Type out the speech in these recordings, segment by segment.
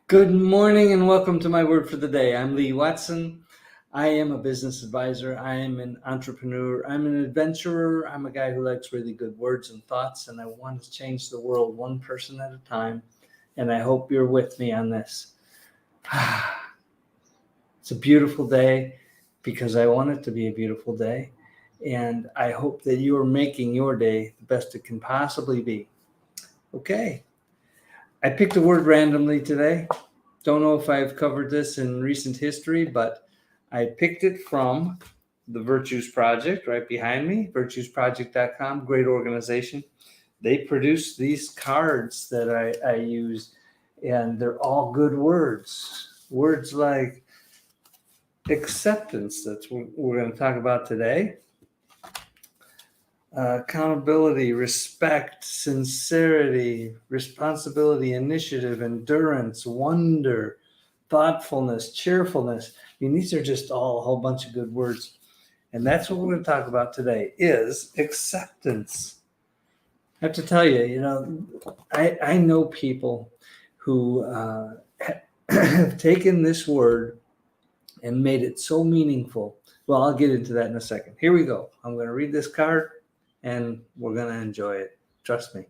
Good morning and welcome to my word for the day. I'm Lee Watson. I am a business advisor. I am an entrepreneur. I'm an adventurer. I'm a guy who likes really good words and thoughts, and I want to change the world one person at a time. And I hope you're with me on this. It's a beautiful day because I want it to be a beautiful day. And I hope that you are making your day the best it can possibly be. Okay. I picked a word randomly today. Don't know if I've covered this in recent history, but I picked it from the Virtues Project right behind me, virtuesproject.com, great organization. They produce these cards that I use, and they're all good words. Words like acceptance, that's what we're going to talk about today. Accountability, respect, sincerity, responsibility, initiative, endurance, wonder, thoughtfulness, cheerfulness. I mean, these are just all a whole bunch of good words. And that's what we're going to talk about today is acceptance. I have to tell you, I know people who have taken this word and made it so meaningful. Well, I'll get into that in a second. Here we go. I'm going to read this card and we're going to enjoy it. Trust me.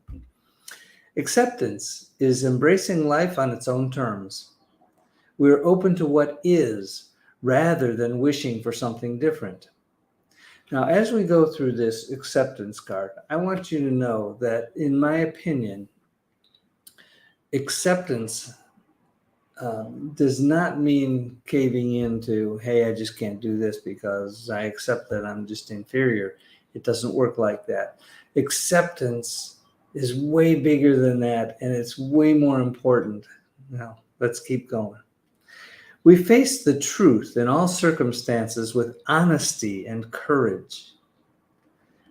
Acceptance is embracing life on its own terms. We are open to what is rather than wishing for something different. Now, as we go through this acceptance card, I want you to know that, in my opinion, acceptance does not mean caving into, hey, I just can't do this because I accept that I'm just inferior. It doesn't work like that. Acceptance is way bigger than that, and it's way more important. Now, let's keep going. We face the truth in all circumstances with honesty and courage.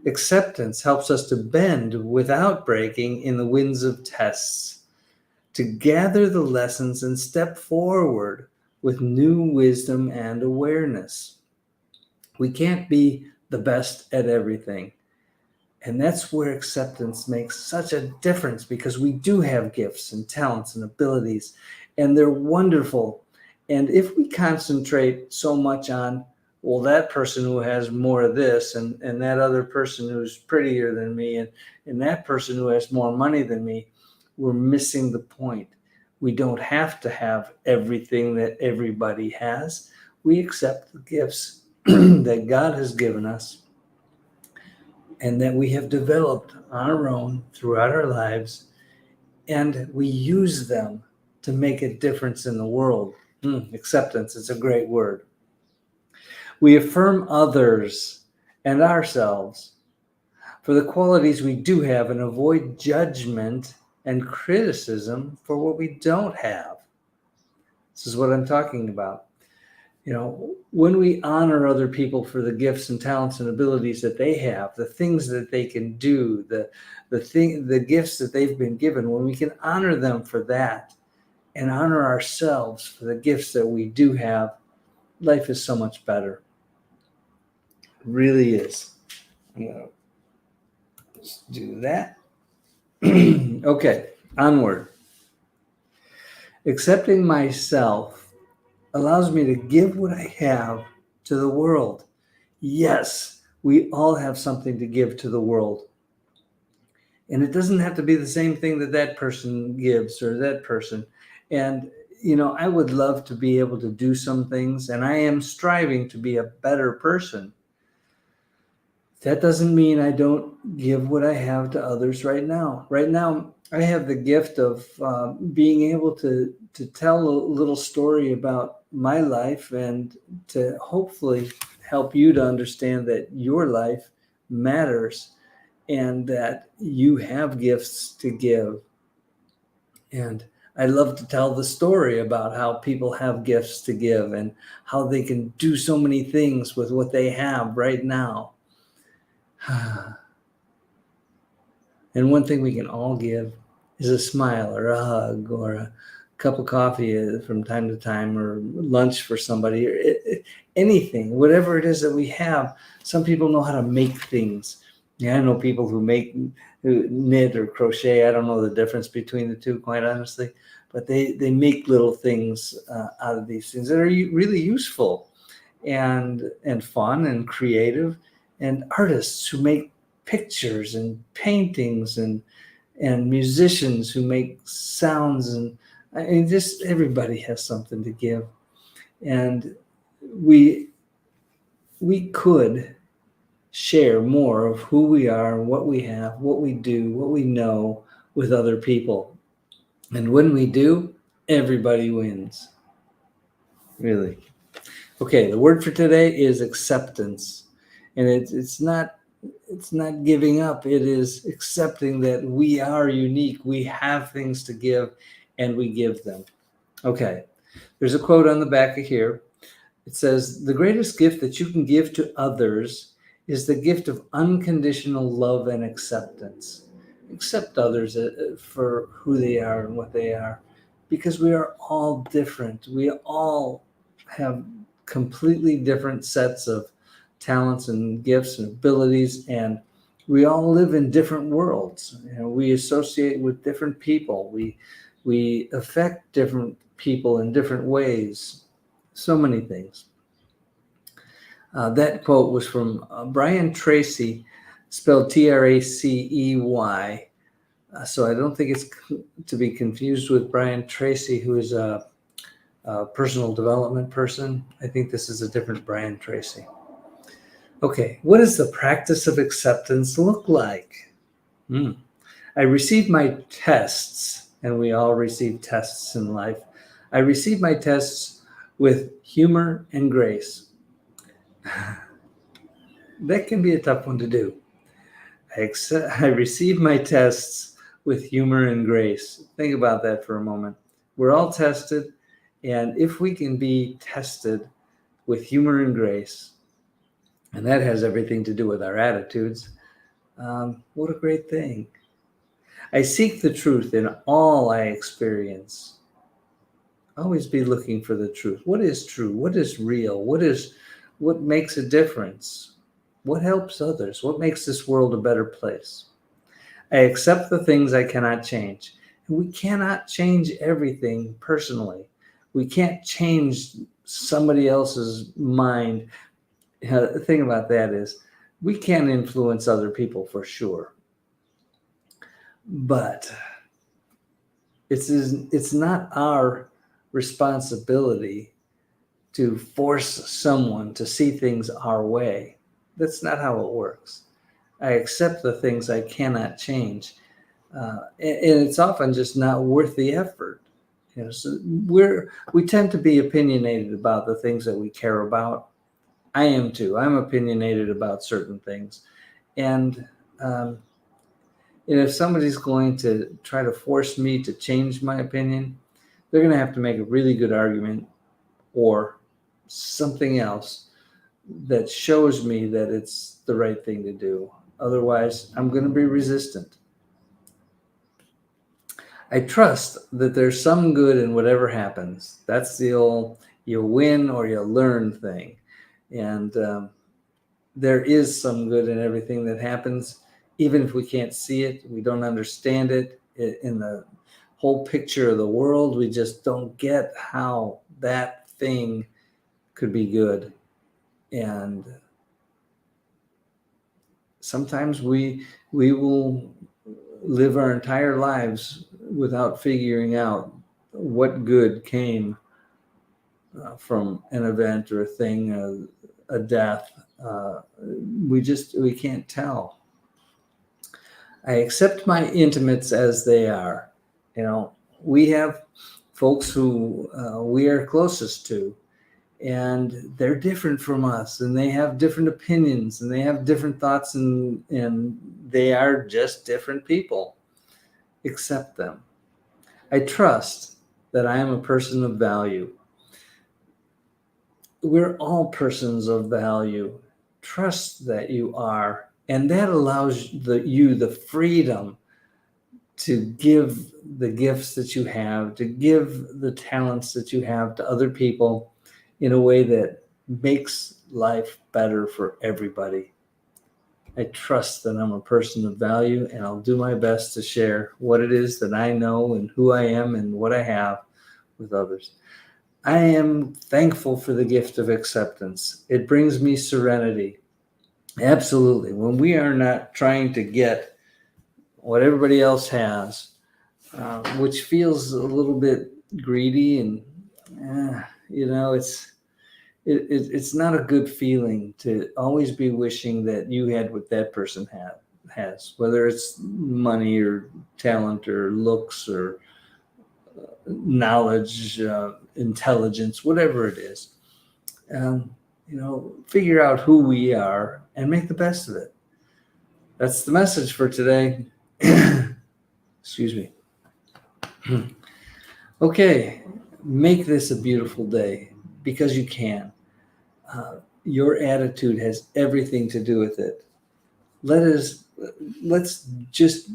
Acceptance helps us to bend without breaking in the winds of tests, to gather the lessons and step forward with new wisdom and awareness. We can't be the best at everything. And that's where acceptance makes such a difference, because we do have gifts and talents and abilities, and they're wonderful. And if we concentrate so much on, well, that person who has more of this, and that other person who's prettier than me, and that person who has more money than me, we're missing the point. We don't have to have everything that everybody has. We accept the gifts that God has given us and that we have developed on our own throughout our lives, and we use them to make a difference in the world. Acceptance is a great word. We affirm others and ourselves for the qualities we do have and avoid judgment and criticism for what we don't have. This is what I'm talking about. When we honor other people for the gifts and talents and abilities that they have, the things that they can do, the gifts that they've been given, when we can honor them for that and honor ourselves for the gifts that we do have, life is so much better. It really is. I'm going to just do that. Okay, onward. Accepting myself allows me to give what I have to the world. Yes, we all have something to give to the world. And it doesn't have to be the same thing that person gives or that person. And, I would love to be able to do some things, and I am striving to be a better person. That doesn't mean I don't give what I have to others right now. Right now, I have the gift of being able to tell a little story about my life and to hopefully help you to understand that your life matters and that you have gifts to give. And I love to tell the story about how people have gifts to give and how they can do so many things with what they have right now. And one thing we can all give is a smile or a hug or a cup of coffee from time to time, or lunch for somebody, or anything, whatever it is that we have. Some people know how to make things, Yeah, I know people who knit or crochet. I don't know the difference between the two, quite honestly, but they make little things out of these things that are really useful and fun and creative, and artists who make pictures and paintings and musicians who make sounds, and I mean, just everybody has something to give, and we we could share more of who we are, what we have, what we do, what we know with other people. And when we do, everybody wins. Really. Okay, the word for today is acceptance. And it's not giving up. It is accepting that we are unique. We have things to give and we give them. Okay. There's a quote on the back of here. It says, "The greatest gift that you can give to others is the gift of unconditional love and acceptance." Accept others for who they are and what they are, because we are all different. We all have completely different sets of talents and gifts and abilities, and we all live in different worlds. We associate with different people. We affect different people in different ways. So many things. That quote was from Brian Tracy, spelled Tracey. So I don't think it's to be confused with Brian Tracy, who is a personal development person. I think this is a different Brian Tracy. Okay, what does the practice of acceptance look like? I received my tests, and we all receive tests in life. I received my tests with humor and grace. That can be a tough one to do. I receive my tests with humor and grace. Think about that for a moment. We're all tested, and if we can be tested with humor and grace, and that has everything to do with our attitudes, what a great thing. I seek the truth in all I experience. Always be looking for the truth. What is true? What is real? What makes a difference? What helps others? What makes this world a better place? I accept the things I cannot change. And we cannot change everything personally. We can't change somebody else's mind. The thing about that is we can influence other people for sure. But it's not our responsibility to force someone to see things our way. That's not how it works. I accept the things I cannot change, and it's often just not worth the effort. So we tend to be opinionated about the things that we care about. I am too. I'm opinionated about certain things, and um, if somebody's going to try to force me to change my opinion, they're going to have to make a really good argument or something else that shows me that it's the right thing to do. Otherwise, I'm going to be resistant. I trust that there's some good in whatever happens. That's the old you'll win or you'll learn thing. And there is some good in everything that happens, even if we can't see it, we don't understand it in the whole picture of the world. We just don't get how that thing could be good. And sometimes we will live our entire lives without figuring out what good came from an event or a thing, a death. We can't tell. I accept my intimates as they are. We have folks who we are closest to, and they're different from us, and they have different opinions, and they have different thoughts, and they are just different people. Accept them. I trust that I am a person of value. We're all persons of value. Trust that you are, and that allows you the freedom to give the gifts that you have, to give the talents that you have to other people in a way that makes life better for everybody. I trust that I'm a person of value, and I'll do my best to share what it is that I know and who I am and what I have with others. I am thankful for the gift of acceptance. It brings me serenity. Absolutely. When we are not trying to get what everybody else has, which feels a little bit greedy, and it's not a good feeling to always be wishing that you had what that person has, whether it's money or talent or looks or knowledge, intelligence, whatever it is. Figure out who we are and make the best of it. That's the message for today. Excuse me. Okay, make this a beautiful day because you can. Your attitude has everything to do with it. Let's just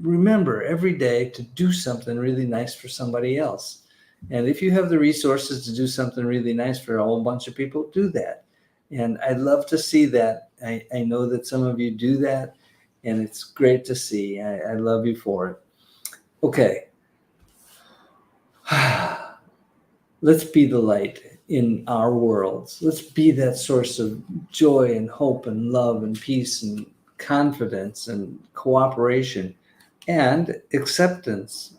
remember every day to do something really nice for somebody else. And if you have the resources to do something really nice for a whole bunch of people, do that. And I'd love to see that. I know that some of you do that, and it's great to see. I love you for it. Okay. Let's be the light in our worlds. Let's be that source of joy and hope and love and peace and confidence and cooperation and acceptance.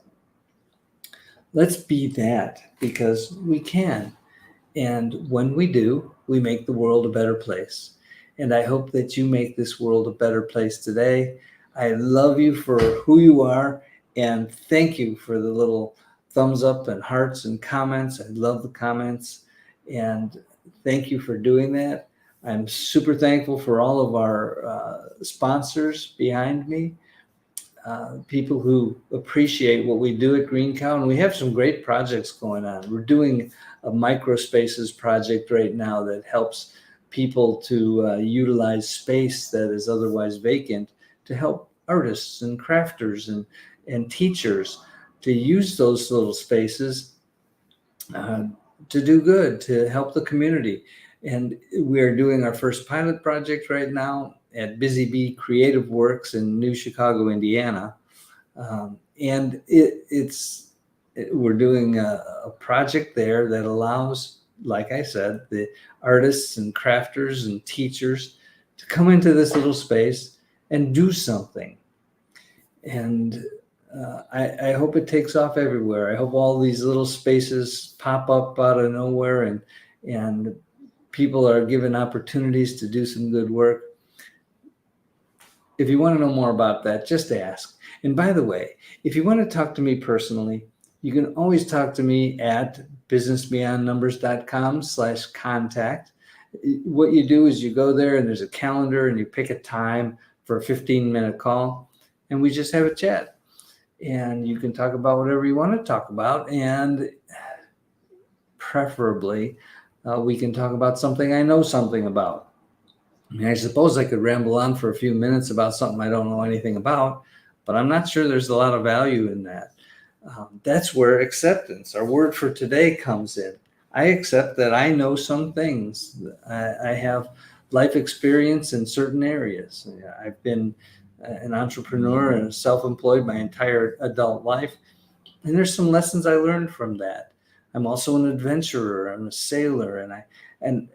Let's be that because we can. And when we do, we make the world a better place. And I hope that you make this world a better place today. I love you for who you are. And thank you for the little thumbs up and hearts and comments. I love the comments. And thank you for doing that. I'm super thankful for all of our sponsors behind me. People who appreciate what we do at Green Cow, and we have some great projects going on. We're doing a microspaces project right now that helps people to utilize space that is otherwise vacant to help artists and crafters and teachers to use those little spaces to do good, to help the community. And we are doing our first pilot project right now at Busy Bee Creative Works in New Chicago, Indiana. We're doing a project there that allows, like I said, the artists and crafters and teachers to come into this little space and do something. And I hope it takes off everywhere. I hope all these little spaces pop up out of nowhere and people are given opportunities to do some good work. If you want to know more about that, just ask. And by the way, if you want to talk to me personally, you can always talk to me at businessbeyondnumbers.com/contact. What you do is you go there and there's a calendar and you pick a time for a 15-minute call and we just have a chat. And you can talk about whatever you want to talk about. And preferably, we can talk about something I know something about. I mean, I suppose I could ramble on for a few minutes about something I don't know anything about, but I'm not sure there's a lot of value in that. That's where acceptance, our word for today, comes in. I accept that I know some things. I have life experience in certain areas. I've been an entrepreneur and self-employed my entire adult life, and there's some lessons I learned from that. I'm also an adventurer. I'm a sailor, and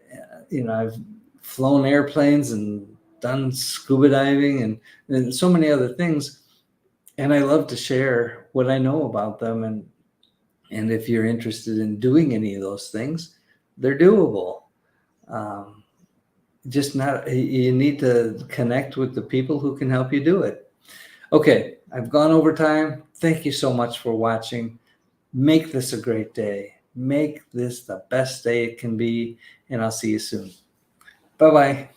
I've flown airplanes and done scuba diving and so many other things. And I love to share what I know about them. And if you're interested in doing any of those things, they're doable. You need to connect with the people who can help you do it. Okay, I've gone over time. Thank you so much for watching. Make this a great day. Make this the best day it can be. And I'll see you soon. Bye-bye.